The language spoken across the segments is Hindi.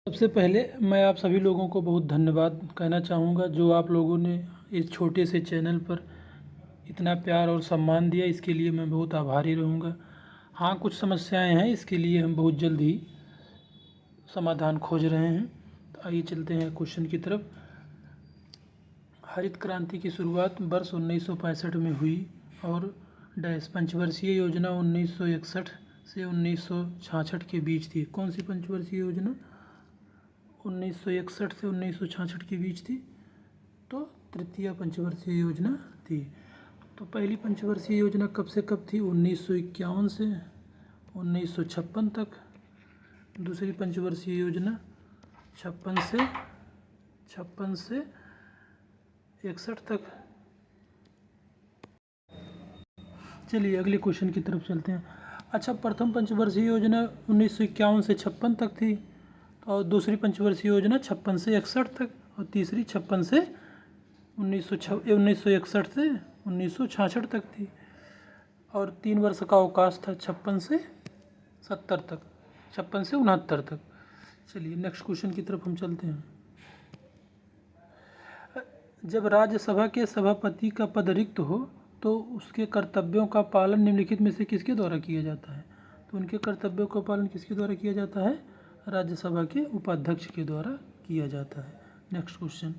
सबसे पहले मैं आप सभी लोगों को बहुत धन्यवाद कहना चाहूँगा जो आप लोगों ने इस छोटे से चैनल पर इतना प्यार और सम्मान दिया, इसके लिए मैं बहुत आभारी रहूँगा। हाँ, कुछ समस्याएं हैं, इसके लिए हम बहुत जल्द ही समाधान खोज रहे हैं। तो आइए चलते हैं क्वेश्चन की तरफ। हरित क्रांति की शुरुआत वर्ष 1965 में हुई और डैश पंचवर्षीय योजना 1961 से 1966 के बीच थी। कौन सी पंचवर्षीय योजना? 1961 से 1966 के बीच थी, तो तृतीय पंचवर्षीय योजना थी। तो पहली पंचवर्षीय योजना कब से कब थी? 1951 से 1956 तक। दूसरी पंचवर्षीय योजना 56 से 61 तक। चलिए अगले क्वेश्चन की तरफ चलते हैं। अच्छा, प्रथम पंचवर्षीय योजना 1951 से 56 तक थी और दूसरी पंचवर्षीय योजना 56 से 61 तक और तीसरी 56 से 1961 से 1966 तक थी और 3 वर्ष का अवकाश था 56 से 70 तक, 56 से 69 तक। चलिए नेक्स्ट क्वेश्चन की तरफ हम चलते हैं। जब राज्यसभा के सभापति का पद रिक्त हो तो उसके कर्तव्यों का पालन निम्नलिखित में से किसके द्वारा किया जाता है? तो उनके कर्तव्यों का पालन किसके द्वारा किया जाता है? राज्यसभा के उपाध्यक्ष के द्वारा किया जाता है। नेक्स्ट क्वेश्चन,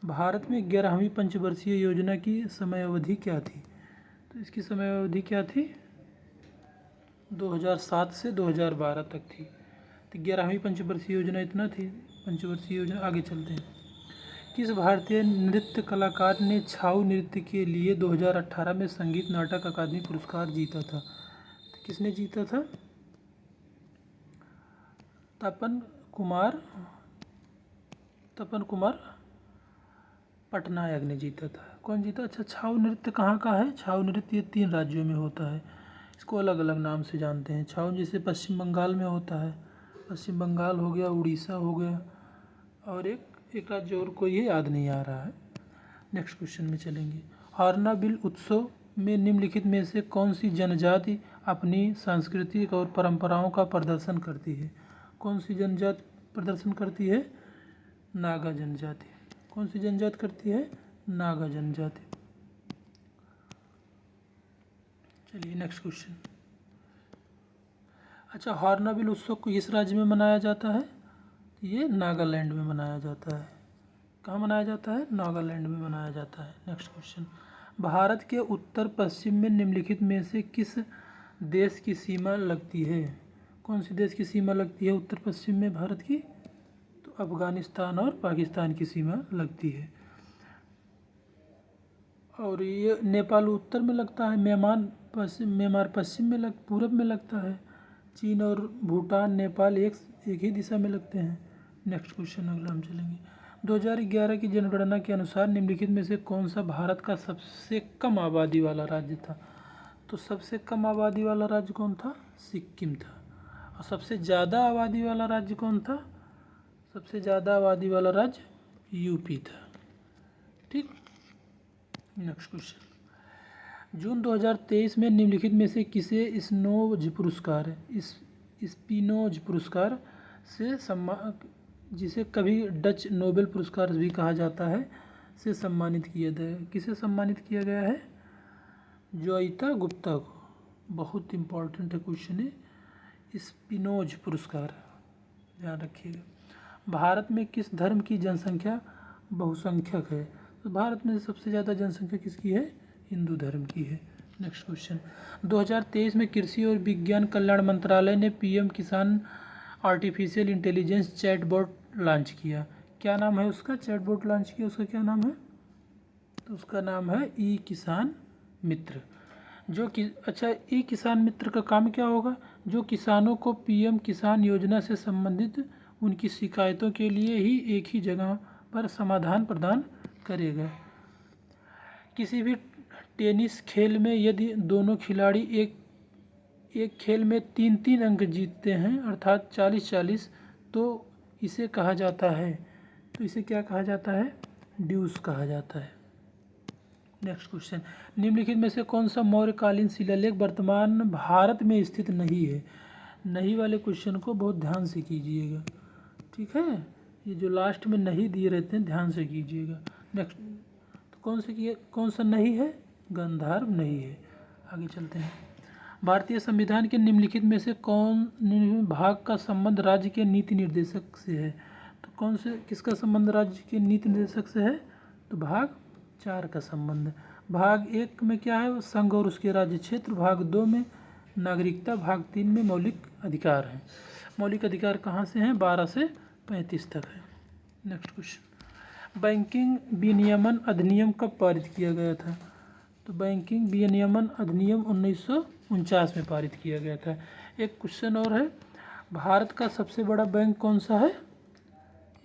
भारत में 11वीं पंचवर्षीय योजना की समयावधि क्या थी? तो इसकी समयावधि क्या थी? 2007 से 2012 तक थी। तो 11वीं पंचवर्षीय योजना इतना थी पंचवर्षीय योजना। आगे चलते हैं। किस भारतीय नृत्य कलाकार ने छाऊ नृत्य के लिए 2018 में संगीत नाटक अकादमी पुरस्कार जीता था? तो किसने जीता था? तपन कुमार पटनायक ने जीता था। कौन जीता? अच्छा, छाऊ नृत्य कहाँ का है? छाऊ नृत्य ये 3 राज्यों में होता है, इसको अलग अलग नाम से जानते हैं। छाऊ जैसे पश्चिम बंगाल में होता है, पश्चिम बंगाल हो गया, उड़ीसा हो गया और एक राज्य और कोई है, याद नहीं आ रहा है। नेक्स्ट क्वेश्चन में चलेंगे। हॉर्नबिल उत्सव में निम्नलिखित में से कौन सी जनजाति अपनी सांस्कृतिक और परंपराओं का प्रदर्शन करती है? कौन सी जनजाति प्रदर्शन करती है? नागा जनजाति। कौन सी जनजाति करती है? नागा जनजाति। चलिए नेक्स्ट क्वेश्चन। अच्छा, हॉर्नबिल उत्सव को किस राज्य में मनाया जाता है? ये नागालैंड में मनाया जाता है। कहाँ मनाया जाता है? नागालैंड में मनाया जाता है। नेक्स्ट क्वेश्चन, भारत के उत्तर पश्चिम में निम्नलिखित में से किस देश की सीमा लगती है? कौन सी देश की सीमा लगती है उत्तर पश्चिम में भारत की? तो अफगानिस्तान और पाकिस्तान की सीमा लगती है। और ये नेपाल उत्तर में लगता है, म्यांमार पश्चिम में पूरब में लगता है। चीन और भूटान, नेपाल एक ही दिशा में लगते हैं। नेक्स्ट क्वेश्चन अगला हम चलेंगे। 2011 की जनगणना के अनुसार निम्नलिखित में से कौन सा भारत का सबसे कम आबादी वाला राज्य था? तो सबसे कम आबादी वाला राज्य कौन था? सिक्किम था। और सबसे ज़्यादा आबादी वाला राज्य कौन था? सबसे ज़्यादा आबादी वाला राज्य यूपी था। ठीक। नेक्स्ट क्वेश्चन, जून 2023 में निम्नलिखित में से किसे स्पिनोज पुरस्कार से जिसे कभी डच नोबेल पुरस्कार भी कहा जाता है, से सम्मानित किया गया? किसे सम्मानित किया गया है? जोइता गुप्ता को। बहुत इम्पोर्टेंट है क्वेश्चन है, स्पिनोज पुरस्कार, ध्यान रखिएगा। भारत में किस धर्म की जनसंख्या बहुसंख्यक है? तो भारत में सबसे ज़्यादा जनसंख्या किसकी है? हिंदू धर्म की है। नेक्स्ट क्वेश्चन, 2023 में कृषि और विज्ञान कल्याण मंत्रालय ने पीएम किसान आर्टिफिशियल इंटेलिजेंस चैटबॉट लॉन्च किया। क्या नाम है उसका? चैटबॉट लॉन्च किया, उसका क्या नाम है? तो उसका नाम है ई किसान मित्र। अच्छा, ई किसान मित्र का काम क्या होगा? जो किसानों को पीएम किसान योजना से संबंधित उनकी शिकायतों के लिए ही एक ही जगह पर समाधान प्रदान करेगा। किसी भी टेनिस खेल में यदि दोनों खिलाड़ी एक खेल में 3-3 अंक जीतते हैं अर्थात 40-40, तो इसे कहा जाता है, तो इसे क्या कहा जाता है? ड्यूस कहा जाता है। नेक्स्ट क्वेश्चन, निम्नलिखित में से कौन सा मौर्यकालीन शिलालेख वर्तमान भारत में स्थित नहीं है? नहीं वाले क्वेश्चन को बहुत ध्यान से कीजिएगा। ठीक है, ये जो लास्ट में नहीं दिए रहते हैं ध्यान से कीजिएगा। नेक्स्ट, तो कौन सा नहीं है? गंधर्व नहीं है। आगे चलते हैं। भारतीय संविधान के निम्नलिखित में से कौन भाग का संबंध राज्य के नीति निर्देशक से है? तो कौन से किसका संबंध राज्य के नीति निर्देशक से है? तो भाग 4 का संबंध। भाग 1 में क्या है? संघ और उसके राज्य क्षेत्र। भाग 2 में नागरिकता। भाग 3 में मौलिक अधिकार हैं। मौलिक अधिकार कहाँ से हैं? 12 से 35 तक है। नेक्स्ट क्वेश्चन, बैंकिंग विनियमन अधिनियम कब पारित किया गया था? तो बैंकिंग विनियमन अधिनियम 1949 में पारित किया गया था। एक क्वेश्चन और है, भारत का सबसे बड़ा बैंक कौन सा है?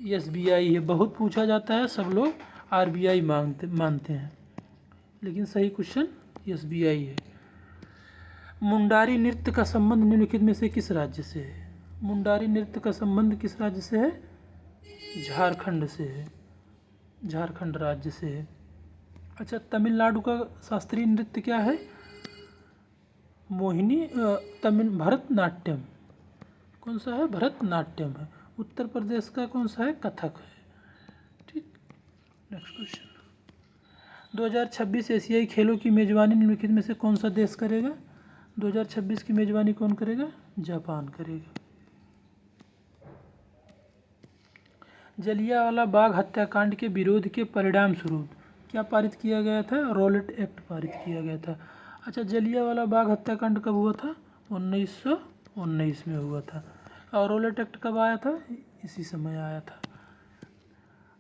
SBI है। बहुत पूछा जाता है, सब लोग RBI मानते हैं, लेकिन सही क्वेश्चन SBI है। मुंडारी नृत्य का संबंध निम्नलिखित में से किस राज्य से है? मुंडारी नृत्य का संबंध किस राज्य से है? झारखंड से है, झारखंड राज्य से है। अच्छा, तमिलनाडु का शास्त्रीय नृत्य क्या है? भरतनाट्यम। कौन सा है? भरतनाट्यम है। उत्तर प्रदेश का कौन सा है? कथक है। ठीक, नेक्स्ट क्वेश्चन, 2026 एशियाई खेलों की मेजबानी निम्नलिखित में से कौन सा देश करेगा? 2026 की मेजबानी कौन करेगा? जापान करेगा। जलियांवाला बाग हत्याकांड के विरोध के परिणाम स्वरूप क्या पारित किया गया था? रॉलेट एक्ट पारित किया गया था। अच्छा, जलियांवाला बाग हत्याकांड कब हुआ था? 1919 में हुआ था। और रॉलेट एक्ट कब आया था? इसी समय आया था।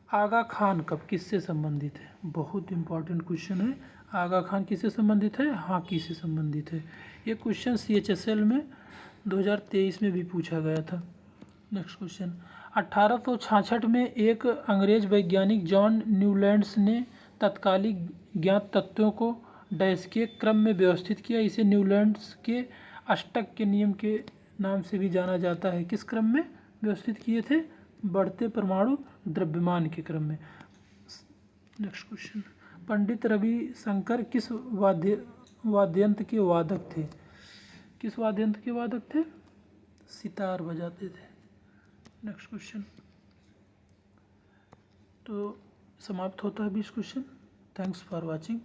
आगा खान कब किससे संबंधित है? बहुत इंपॉर्टेंट क्वेश्चन है। आगा खान किससे संबंधित है? हॉकी से संबंधित है। ये क्वेश्चन CHSL में 2023 में भी पूछा गया था। नेक्स्ट क्वेश्चन, 1866 में एक अंग्रेज वैज्ञानिक जॉन न्यूलैंड्स ने तात्कालिक ज्ञात तत्वों को डैश के क्रम में व्यवस्थित किया। इसे न्यूलैंड्स के अष्टक के नियम के नाम से भी जाना जाता है। किस क्रम में व्यवस्थित किए थे? बढ़ते परमाणु द्रव्यमान के क्रम में। नेक्स्ट क्वेश्चन, पंडित रविशंकर किस वाद्ययंत्र के वादक थे? किस वाद्ययंत्र के वादक थे? सितार बजाते थे। नेक्स्ट क्वेश्चन, तो समाप्त होता है 20 क्वेश्चन। Thanks for watching.